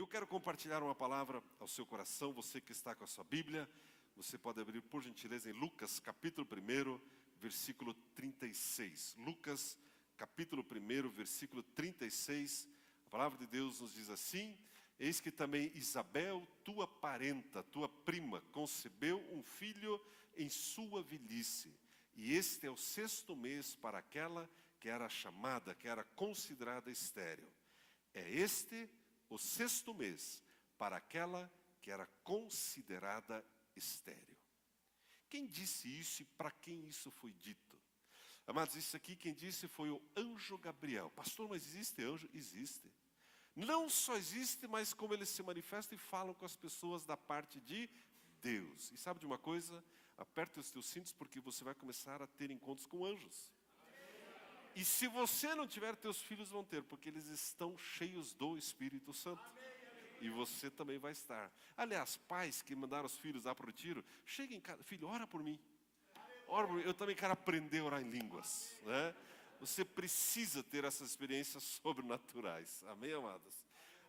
E eu quero compartilhar uma palavra ao seu coração, você que está com a sua Bíblia. Você pode abrir, por gentileza, em Lucas, capítulo 1, versículo 36. Lucas, capítulo 1, versículo 36. A palavra de Deus nos diz assim: eis que também Isabel, tua parenta, tua prima, concebeu um filho em sua velhice. E este é o 6º mês para aquela que era chamada, que era considerada estéril. É este o 6º mês para aquela que era considerada estéril. Quem disse isso e para quem isso foi dito? Amados, isso aqui quem disse foi o anjo Gabriel. Pastor, mas existe anjo? Existe. Não só existe, mas como ele se manifesta e fala com as pessoas da parte de Deus. E sabe de uma coisa? Aperte os teus cintos porque você vai começar a ter encontros com anjos. E se você não tiver, teus filhos vão ter, porque eles estão cheios do Espírito Santo. E você também vai estar. Aliás, pais que mandaram os filhos lá para o retiro, cheguem em casa, filho, ora por mim. Ora por mim. Eu também quero aprender a orar em línguas, né? Você precisa ter essas experiências sobrenaturais. Amém, amados?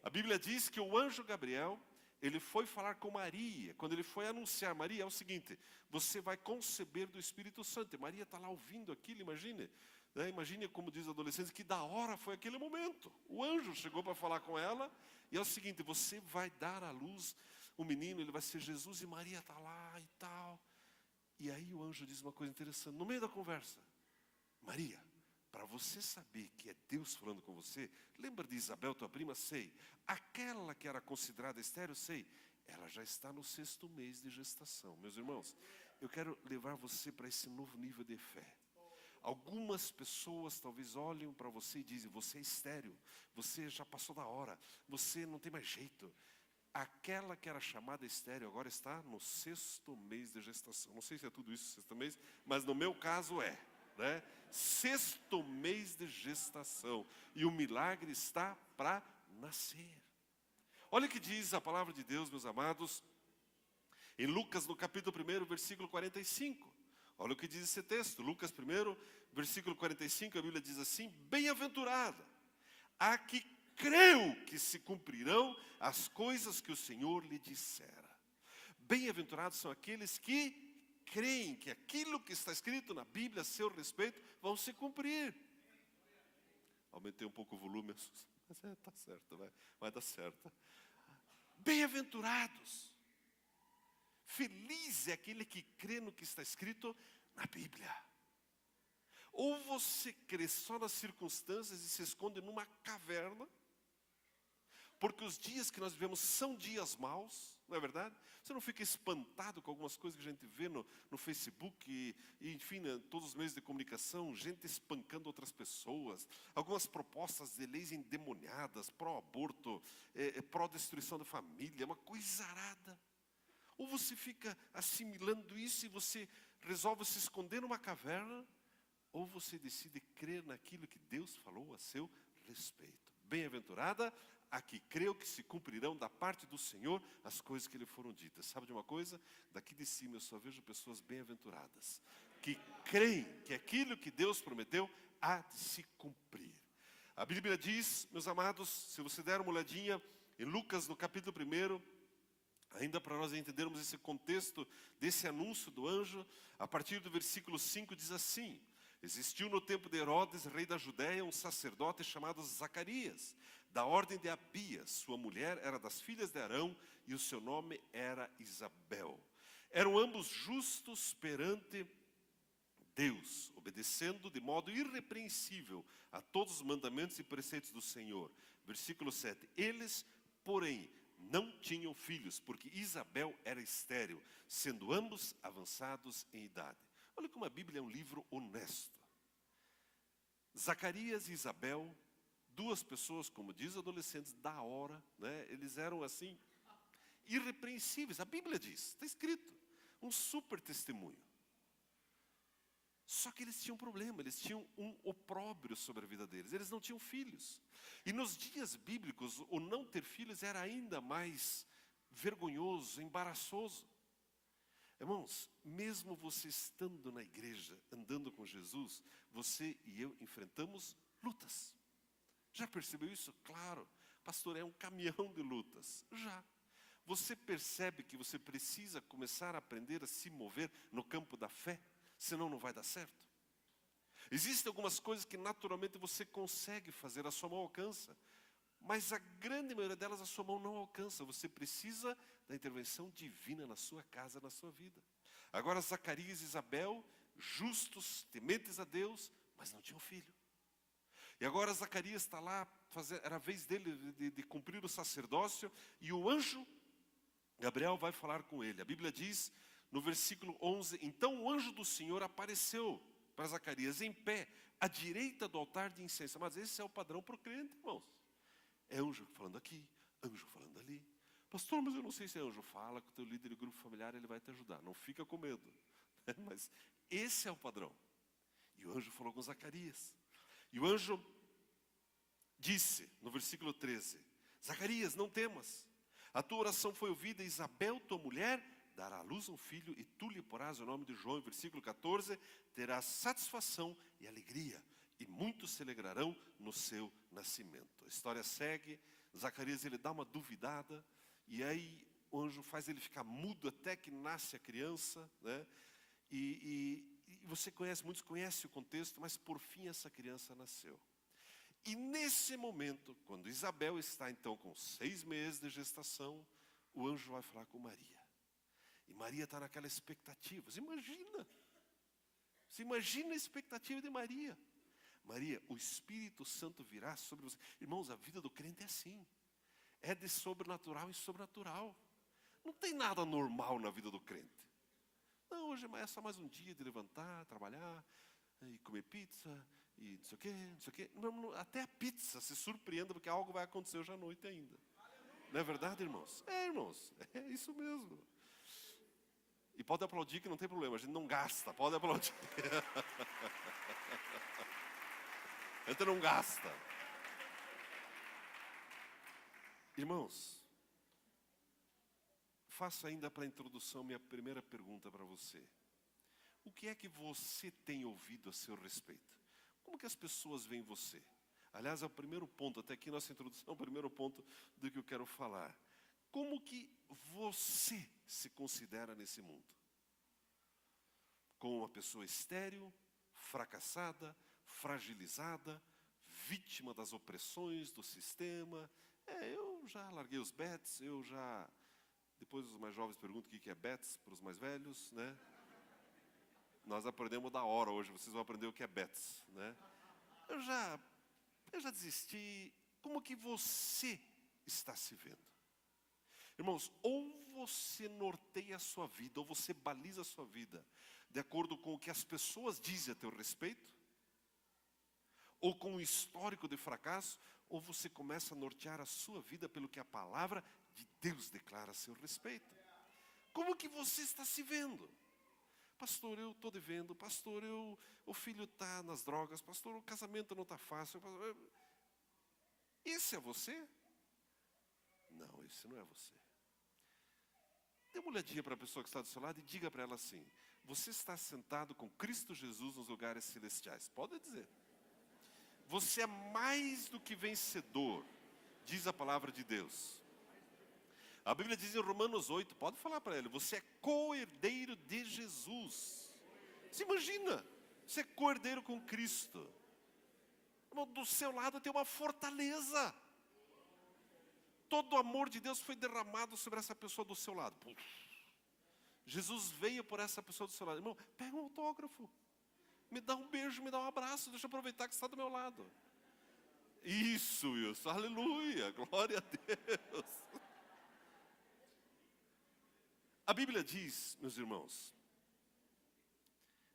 A Bíblia diz que o anjo Gabriel, ele foi falar com Maria. Quando ele foi anunciar, Maria, é o seguinte: você vai conceber do Espírito Santo. E Maria está lá ouvindo aquilo, imagine. Né? Imagine, como diz a adolescente, que da hora foi aquele momento. O anjo chegou para falar com ela. E é o seguinte: você vai dar à luz um menino, ele vai ser Jesus. E Maria está lá e tal. E aí o anjo diz uma coisa interessante. No meio da conversa: Maria, para você saber que é Deus falando com você, lembra de Isabel, tua prima? Sei. Aquela que era considerada estéril? Sei. Ela já está no 6º mês de gestação. Meus irmãos, eu quero levar você para esse novo nível de fé. Algumas pessoas talvez olhem para você e dizem: você é estéril, você já passou da hora, você não tem mais jeito. Aquela que era chamada estéril agora está no 6º mês de gestação. Não sei se é tudo isso, 6º mês, mas no meu caso é. Né? 6º mês de gestação. E o milagre está para nascer. Olha o que diz a palavra de Deus, meus amados, em Lucas, no capítulo 1, versículo 45. Olha o que diz esse texto. Lucas 1, versículo 45, a Bíblia diz assim: bem-aventurada a que creu que se cumprirão as coisas que o Senhor lhe dissera. Bem-aventurados são aqueles que creem que aquilo que está escrito na Bíblia a seu respeito vão se cumprir. Aumentei um pouco o volume, mas está certo, vai dar certo. Bem-aventurados. Feliz é aquele que crê no que está escrito na Bíblia. Ou você crê só nas circunstâncias e se esconde numa caverna, porque os dias que nós vivemos são dias maus, não é verdade? Você não fica espantado com algumas coisas que a gente vê no Facebook e enfim, todos os meios de comunicação, gente espancando outras pessoas, algumas propostas de leis endemoniadas, pró-aborto, pró-destruição da família, uma coisa arada. Ou você fica assimilando isso e você resolve se esconder numa caverna, ou você decide crer naquilo que Deus falou a seu respeito. Bem-aventurada a que creu que se cumprirão da parte do Senhor as coisas que lhe foram ditas. Sabe de uma coisa? Daqui de cima eu só vejo pessoas bem-aventuradas, que creem que aquilo que Deus prometeu há de se cumprir. A Bíblia diz, meus amados, se você der uma olhadinha em Lucas no capítulo 1, ainda para nós entendermos esse contexto desse anúncio do anjo, a partir do versículo 5 diz assim: existiu no tempo de Herodes, rei da Judéia, um sacerdote chamado Zacarias, da ordem de Abias. Sua mulher era das filhas de Arão e o seu nome era Isabel. Eram ambos justos perante Deus, obedecendo de modo irrepreensível a todos os mandamentos e preceitos do Senhor. Versículo 7. Eles, porém, não tinham filhos, porque Isabel era estéril, sendo ambos avançados em idade. Olha como a Bíblia é um livro honesto. Zacarias e Isabel, duas pessoas, como diz adolescentes, da hora, né? Eles eram assim, irrepreensíveis. A Bíblia diz, está escrito, um super testemunho. Só que eles tinham um problema, eles tinham um opróbrio sobre a vida deles, eles não tinham filhos. E nos dias bíblicos, o não ter filhos era ainda mais vergonhoso, embaraçoso. Irmãos, mesmo você estando na igreja, andando com Jesus, você e eu enfrentamos lutas. Já percebeu isso? Claro. Pastor, é um caminhão de lutas. Já. Você percebe que você precisa começar a aprender a se mover no campo da fé, senão não vai dar certo? Existem algumas coisas que naturalmente você consegue fazer, a sua mão alcança. Mas a grande maioria delas a sua mão não alcança. Você precisa da intervenção divina na sua casa, na sua vida. Agora Zacarias e Isabel, justos, tementes a Deus, mas não tinham filho. E agora Zacarias está lá, era a vez dele de cumprir o sacerdócio, e o anjo Gabriel vai falar com ele. A Bíblia diz, no versículo 11, então o anjo do Senhor apareceu para Zacarias em pé, à direita do altar de incenso. Mas esse é o padrão para o crente, irmãos. É anjo falando aqui, anjo falando ali. Pastor, mas eu não sei se é anjo. Fala com o teu líder de grupo familiar, ele vai te ajudar. Não fica com medo. Mas esse é o padrão. E o anjo falou com Zacarias. E o anjo disse, no versículo 13, Zacarias, não temas. A tua oração foi ouvida, Isabel, tua mulher, dará à luz um filho, e tu lhe porás o nome de João. Versículo 14, terás satisfação e alegria, e muitos se alegrarão no seu nascimento. A história segue, Zacarias ele dá uma duvidada, e aí o anjo faz ele ficar mudo até que nasce a criança, né? E você conhece, muitos conhecem o contexto, mas por fim essa criança nasceu. E nesse momento, quando Isabel está então com 6 meses de gestação, o anjo vai falar com Maria. E Maria está naquela expectativa. Você imagina a expectativa de Maria. Maria, o Espírito Santo virá sobre você. Irmãos, a vida do crente é assim. É de sobrenatural em sobrenatural. Não tem nada normal na vida do crente. Não, hoje é só mais um dia de levantar, trabalhar, e comer pizza, e não sei o quê, não sei o quê. Não, até a pizza se surpreenda, porque algo vai acontecer hoje à noite ainda. Não é verdade, irmãos? É, irmãos, é isso mesmo. E pode aplaudir que não tem problema, a gente não gasta, pode aplaudir. A gente não gasta. Irmãos, faço ainda para a introdução minha primeira pergunta para você. O que é que você tem ouvido a seu respeito? Como que as pessoas veem você? Aliás, é o primeiro ponto, até aqui nossa introdução, é o primeiro ponto do que eu quero falar. Como que você se considera nesse mundo? Como uma pessoa estéril, fracassada, fragilizada, vítima das opressões do sistema? Eu já larguei os bets, depois os mais jovens perguntam o que é bets para os mais velhos, né? Nós aprendemos da hora hoje, vocês vão aprender o que é bets, né? Eu já desisti. Como que você está se vendo? Irmãos, ou você norteia a sua vida, ou você baliza a sua vida de acordo com o que as pessoas dizem a teu respeito, ou com o histórico de fracasso, ou você começa a nortear a sua vida pelo que a palavra de Deus declara a seu respeito. Como que você está se vendo? Pastor, eu estou devendo. Pastor, o filho está nas drogas. Pastor, o casamento não está fácil. Pastor, esse é você? Não, esse não é você. Dê uma olhadinha para a pessoa que está do seu lado e diga para ela assim: você está sentado com Cristo Jesus nos lugares celestiais. Pode dizer. Você é mais do que vencedor, diz a palavra de Deus. A Bíblia diz em Romanos 8, pode falar para ele, você é co-herdeiro de Jesus. Você imagina, você é co-herdeiro com Cristo. Do seu lado tem uma fortaleza. Todo o amor de Deus foi derramado sobre essa pessoa do seu lado. Jesus veio por essa pessoa do seu lado. Irmão, pega um autógrafo. Me dá um beijo, me dá um abraço. Deixa eu aproveitar que você está do meu lado. Isso, aleluia, glória a Deus. A Bíblia diz, meus irmãos,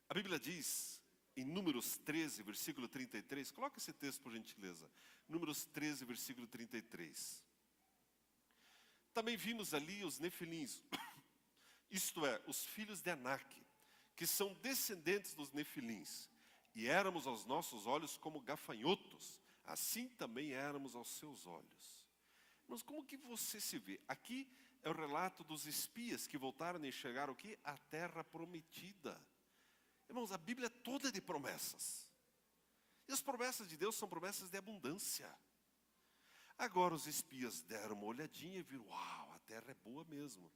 a Bíblia diz em Números 13, versículo 33, coloca esse texto por gentileza, Números 13, versículo 33. Também vimos ali os nefilins, isto é, os filhos de Anak, que são descendentes dos nefilins, e éramos aos nossos olhos como gafanhotos, assim também éramos aos seus olhos. Mas como que você se vê? Aqui é o relato dos espias que voltaram a enxergar o quê? A terra prometida. Irmãos, a Bíblia é toda de promessas. E as promessas de Deus são promessas de abundância. Agora os espias deram uma olhadinha e viram, uau, a terra é boa mesmo.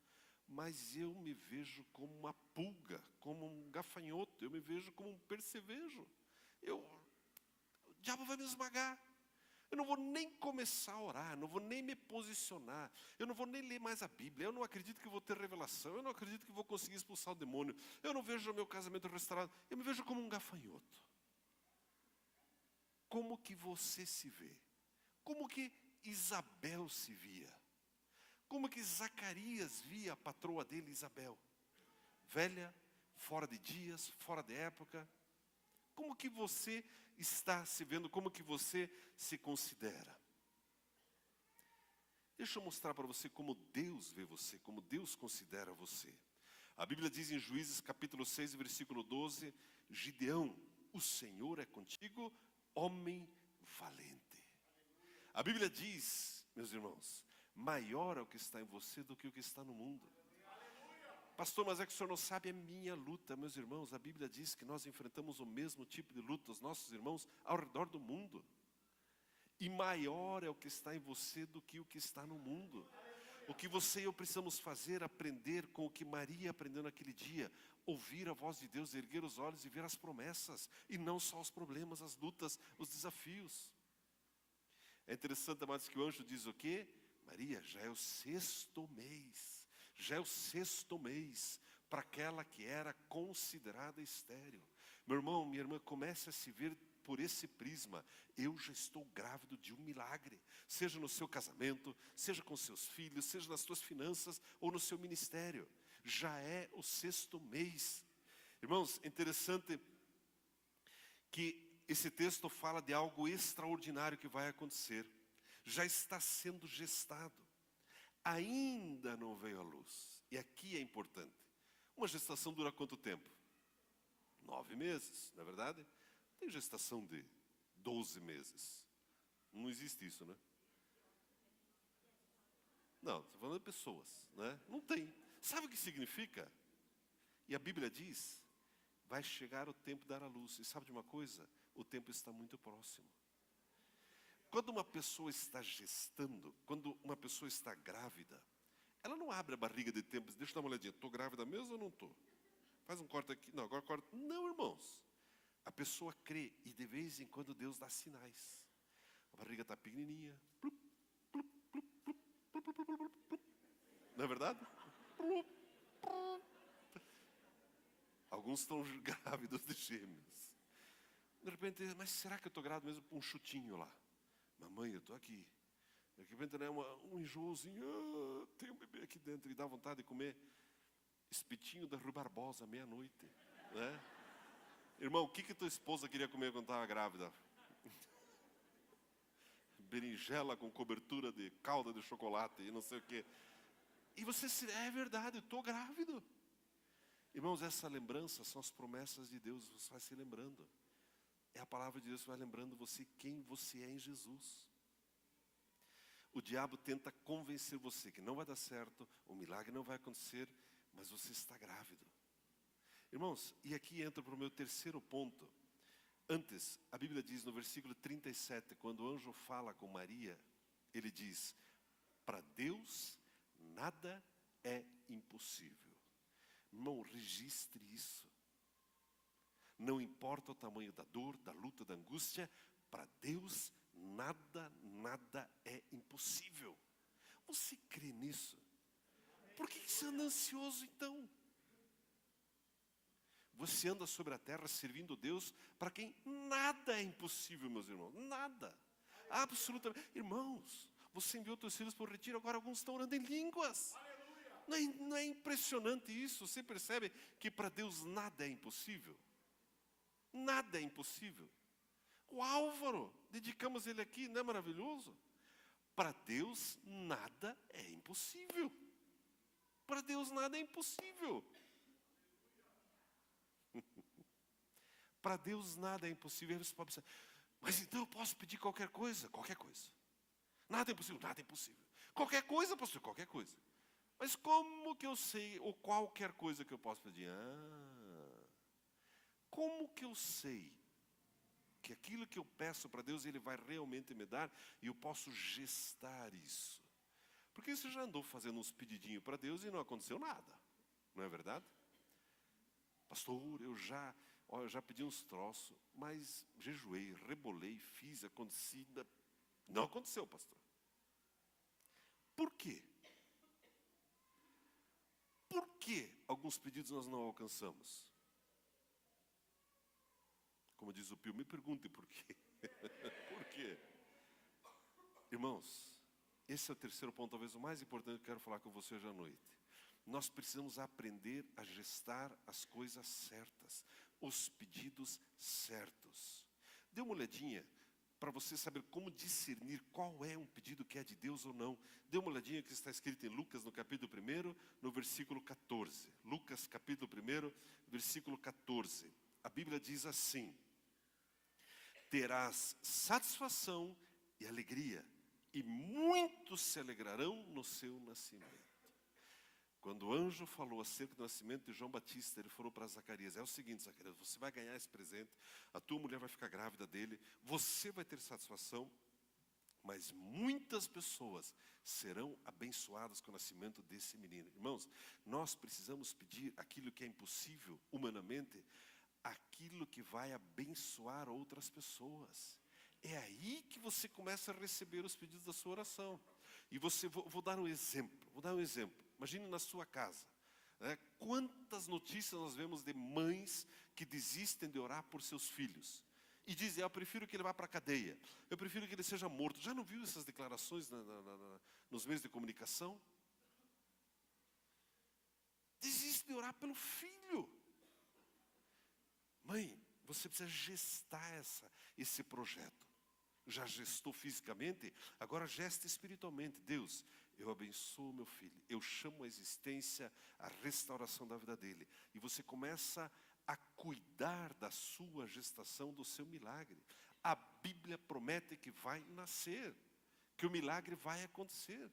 Mas eu me vejo como uma pulga, como um gafanhoto, eu me vejo como um percevejo. O diabo vai me esmagar. Eu não vou nem começar a orar, não vou nem me posicionar, eu não vou nem ler mais a Bíblia, eu não acredito que vou ter revelação, eu não acredito que vou conseguir expulsar o demônio, eu não vejo o meu casamento restaurado, eu me vejo como um gafanhoto. Como que você se vê? Como que Isabel se via? Como que Zacarias via a patroa dele, Isabel? Velha, fora de dias, fora de época. Como que você está se vendo? Como que você se considera? Deixa eu mostrar para você como Deus vê você, como Deus considera você. A Bíblia diz em Juízes capítulo 6, versículo 12, Gideão, o Senhor é contigo, homem valente. A Bíblia diz, meus irmãos, maior é o que está em você do que o que está no mundo. Pastor, mas é que o senhor não sabe a minha luta, meus irmãos. A Bíblia diz que nós enfrentamos o mesmo tipo de luta, os nossos irmãos, ao redor do mundo. E maior é o que está em você do que o que está no mundo. O que você e eu precisamos fazer, aprender com o que Maria aprendeu naquele dia. Ouvir a voz de Deus, erguer os olhos e ver as promessas. E não só os problemas, as lutas, os desafios. É interessante, amados, que o anjo diz o quê? Maria, já é o 6º mês. Já é o 6º mês para aquela que era considerada estéril. Meu irmão, minha irmã, comece a se ver por esse prisma. Eu já estou grávido de um milagre. Seja no seu casamento, seja com seus filhos, seja nas suas finanças ou no seu ministério. Já é o 6º mês. Irmãos, é interessante que esse texto fala de algo extraordinário que vai acontecer. Já está sendo gestado. Ainda não veio à luz. E aqui é importante. Uma gestação dura quanto tempo? 9 meses, não é verdade? Tem gestação de 12 meses. Não existe isso, né? Não, estou falando de pessoas, né? Não tem. Sabe o que significa? E a Bíblia diz, vai chegar o tempo de dar à luz. E sabe de uma coisa? O tempo está muito próximo. Quando uma pessoa está gestando, quando uma pessoa está grávida, ela não abre a barriga de tempo e diz, deixa eu dar uma olhadinha, estou grávida mesmo ou não estou? Faz um corte aqui, não, agora corta. Não, irmãos. A pessoa crê e de vez em quando Deus dá sinais. A barriga está pequenininha. Plup, plup, plup, plup, plup, plup, plup, plup, plup. Não é verdade? Plup, plup. Alguns estão grávidos de gêmeos. De repente, mas será que eu estou grávida mesmo por um chutinho lá? Mamãe, eu estou aqui. De repente, né, um enjoozinho, tem um bebê aqui dentro e dá vontade de comer espetinho da Rui Barbosa, meia-noite. Né? Irmão, o que tua esposa queria comer quando estava grávida? Berinjela com cobertura de calda de chocolate e não sei o quê. E você se... É verdade, eu estou grávido. Irmãos, essa lembrança são as promessas de Deus, você vai se lembrando. É a palavra de Deus que vai lembrando você quem você é em Jesus. O diabo tenta convencer você que não vai dar certo, o milagre não vai acontecer, mas você está grávido. Irmãos, e aqui entra para o meu terceiro ponto. Antes, a Bíblia diz no versículo 37, quando o anjo fala com Maria, ele diz, para Deus nada é impossível. Irmão, registre isso. Não importa o tamanho da dor, da luta, da angústia, para Deus nada é impossível. Você crê nisso? Por que você anda ansioso então? Você anda sobre a terra servindo Deus para quem nada é impossível, meus irmãos. Nada. Absolutamente. Irmãos, você enviou teus filhos para o retiro, agora alguns estão orando em línguas. Não é impressionante isso? Você percebe que para Deus nada é impossível? Nada é impossível. O Álvaro, dedicamos ele aqui, não é maravilhoso? Para Deus nada é impossível. Para Deus nada é impossível. Para Deus nada é impossível. Aí você pode pensar, mas então eu posso pedir qualquer coisa? Qualquer coisa. Nada é impossível, nada é impossível. Qualquer coisa, pastor, qualquer coisa. Mas como que eu sei, ou qualquer coisa que eu posso pedir? Como que eu sei que aquilo que eu peço para Deus, Ele vai realmente me dar, e eu posso gestar isso. Porque você já andou fazendo uns pedidinhos para Deus e não aconteceu nada, não é verdade? Pastor, eu já pedi uns troços, mas jejuei, rebolei, fiz, aconteci, não aconteceu, pastor. Por quê? Por que alguns pedidos nós não alcançamos? Como diz o Pio, me pergunte por quê. Por quê? Irmãos, esse é o terceiro ponto, talvez o mais importante que eu quero falar com você hoje à noite. Nós precisamos aprender a gestar as coisas certas, os pedidos certos. Dê uma olhadinha para você saber como discernir qual é um pedido que é de Deus ou não. Dê uma olhadinha que está escrito em Lucas, no capítulo 1, no versículo 14. Lucas, capítulo 1, versículo 14. A Bíblia diz assim: terás satisfação e alegria, e muitos se alegrarão no seu nascimento. Quando o anjo falou acerca do nascimento de João Batista, ele falou para Zacarias: é o seguinte, Zacarias, você vai ganhar esse presente, a tua mulher vai ficar grávida dele, você vai ter satisfação, mas muitas pessoas serão abençoadas com o nascimento desse menino. Irmãos, nós precisamos pedir aquilo que é impossível humanamente, aquilo que vai abençoar outras pessoas. É aí que você começa a receber os pedidos da sua oração. E vou dar um exemplo, Imagine na sua casa, né? Quantas notícias nós vemos de mães que desistem de orar por seus filhos. E dizem: eu prefiro que ele vá para a cadeia, eu prefiro que ele seja morto. Já não viu essas declarações nos meios de comunicação? Desiste de orar pelo filho. Mãe, você precisa gestar esse projeto. Já gestou fisicamente, agora gesta espiritualmente. Deus, eu abençoo meu filho, eu chamo a existência, a restauração da vida dele. E você começa a cuidar da sua gestação, do seu milagre. A Bíblia promete que vai nascer, que o milagre vai acontecer.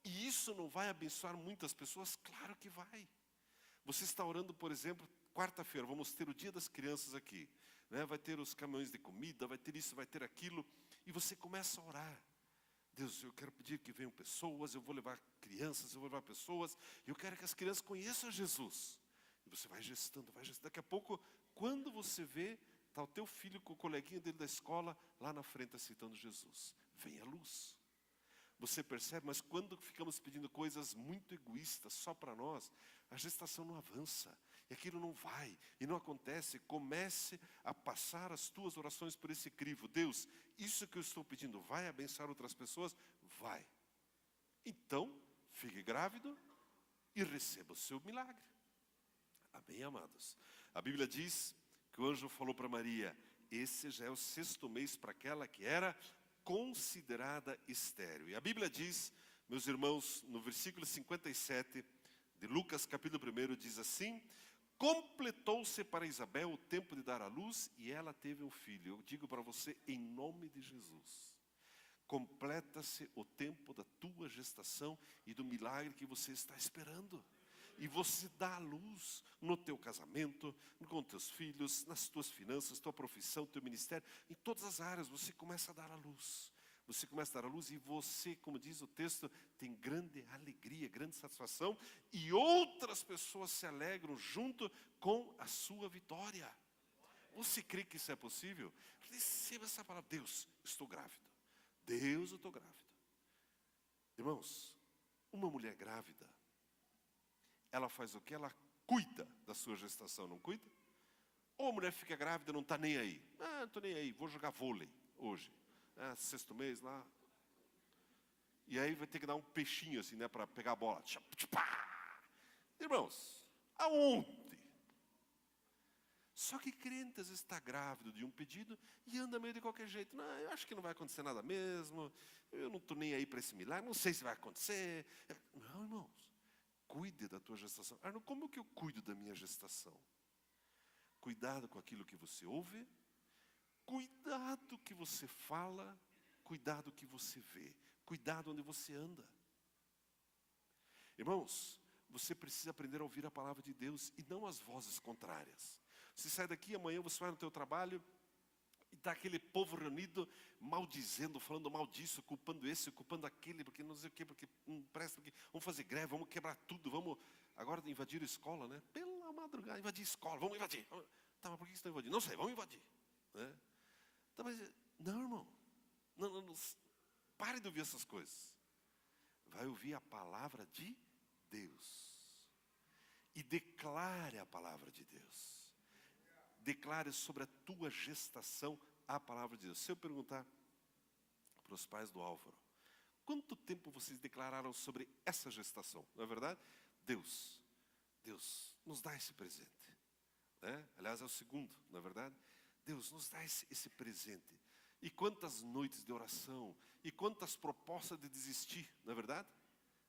E isso não vai abençoar muitas pessoas? Claro que vai. Você está orando, por exemplo, quarta-feira, vamos ter o Dia das Crianças aqui, né? Vai ter os caminhões de comida, vai ter isso, vai ter aquilo, e você começa a orar. Deus, eu quero pedir que venham pessoas, eu vou levar crianças, eu vou levar pessoas, eu quero que as crianças conheçam Jesus. E você vai gestando, daqui a pouco, quando você vê, está o teu filho com o coleguinha dele da escola, lá na frente aceitando Jesus. Vem a luz. Você percebe, mas quando ficamos pedindo coisas muito egoístas, só para nós, a gestação não avança, e aquilo não vai, e não acontece. Comece a passar as tuas orações por esse crivo. Deus, isso que eu estou pedindo vai abençoar outras pessoas? Vai. Então, fique grávido e receba o seu milagre. Amém, amados? A Bíblia diz que o anjo falou para Maria: esse já é o 6º mês para aquela que era considerada estéril. E a Bíblia diz, meus irmãos, no versículo 57 de Lucas capítulo 1, diz assim: completou-se para Isabel o tempo de dar à luz e ela teve um filho. Eu digo para você, em nome de Jesus, completa-se o tempo da tua gestação e do milagre que você está esperando. E você dá a luz no teu casamento, com teus filhos, nas tuas finanças, tua profissão, teu ministério, em todas as áreas você começa a dar a luz. Você começa a dar a luz e você, como diz o texto, tem grande alegria, grande satisfação. E outras pessoas se alegram junto com a sua vitória. Você crê que isso é possível? Receba essa palavra: Deus, estou grávido. Deus, eu estou grávida. Irmãos, uma mulher grávida, ela faz o quê? Ela cuida da sua gestação, não cuida? Ou a mulher fica grávida e não está nem aí. Ah, não estou nem aí, vou jogar vôlei hoje. 6º mês lá. E aí vai ter que dar um peixinho assim, né, para pegar a bola. Irmãos, aonde? Só que crente às vezes está grávido de um pedido e anda meio de qualquer jeito. Não, eu acho que não vai acontecer nada mesmo. Eu não estou nem aí para esse milagre, não sei se vai acontecer. Não, irmãos. Cuide da tua gestação. Arno, como que eu cuido da minha gestação? Cuidado com aquilo que você ouve, cuidado que você fala, cuidado que você vê, cuidado onde você anda. Irmãos, você precisa aprender a ouvir a palavra de Deus e não as vozes contrárias. Você sai daqui, amanhã você vai no teu trabalho E está aquele povo reunido, maldizendo, falando mal disso, culpando esse, culpando aquele, porque não sei o quê, porque não presta, porque vamos fazer greve, vamos quebrar tudo, vamos... Agora invadir a escola, né? Pela madrugada, invadir a escola, vamos invadir. Tá, mas por que vocês estão invadindo? Não sei, vamos invadir. Né? Tá, mas, não, irmão, não, pare de ouvir essas coisas. Vai ouvir a palavra de Deus. E declare a palavra de Deus. Declare sobre a tua gestação a palavra de Deus. Se eu perguntar para os pais do Álvaro, quanto tempo vocês declararam sobre essa gestação? Não é verdade? Deus nos dá esse presente. Né? Aliás, é o segundo, não é verdade? Deus nos dá esse presente. E quantas noites de oração, e quantas propostas de desistir, não é verdade?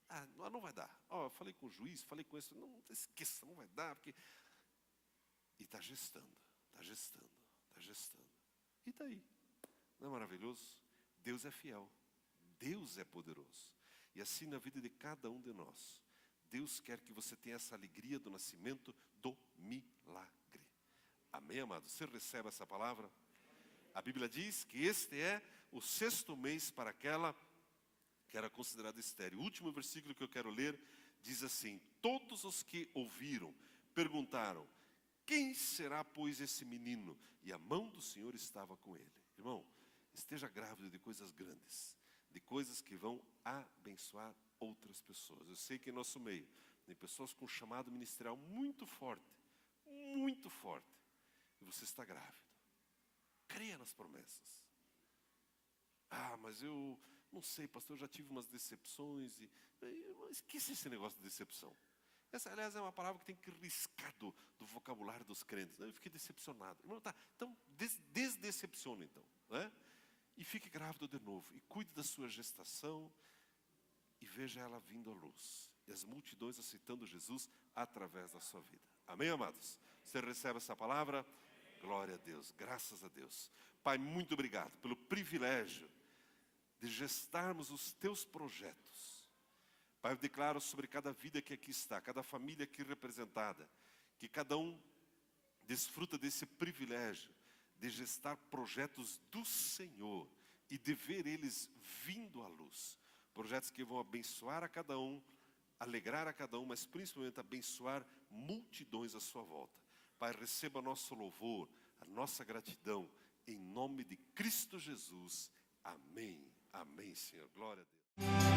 Ah, não vai dar. Eu falei com o juiz, falei com esse, não esqueça, não vai dar, porque... E está gestando. E está aí. Não é maravilhoso? Deus é fiel. Deus é poderoso. E assim na vida de cada um de nós, Deus quer que você tenha essa alegria do nascimento do milagre. Amém, amado? Você recebe essa palavra? A Bíblia diz que este é o 6º mês para aquela que era considerada estéril. O último versículo que eu quero ler diz assim: todos os que ouviram perguntaram: quem será, pois, esse menino? E a mão do Senhor estava com ele. Irmão, esteja grávido de coisas grandes, de coisas que vão abençoar outras pessoas. Eu sei que em nosso meio tem pessoas com um chamado ministerial muito forte, e você está grávido. Creia nas promessas. Ah, mas eu não sei, pastor, eu já tive umas decepções. Esquece esse negócio de decepção. Essa, aliás, é uma palavra que tem que riscar do vocabulário dos crentes. Eu fiquei decepcionado. Irmão, tá, então, desdecepciona então. Né? E fique grávido de novo. E cuide da sua gestação. E veja ela vindo à luz. E as multidões aceitando Jesus através da sua vida. Amém, amados? Você recebe essa palavra? Glória a Deus, graças a Deus. Pai, muito obrigado pelo privilégio de gestarmos os teus projetos. Pai, eu declaro sobre cada vida que aqui está, cada família aqui representada, que cada um desfruta desse privilégio de gestar projetos do Senhor e de ver eles vindo à luz. Projetos que vão abençoar a cada um, alegrar a cada um, mas principalmente abençoar multidões à sua volta. Pai, receba nosso louvor, a nossa gratidão, em nome de Cristo Jesus. Amém. Amém, Senhor. Glória a Deus.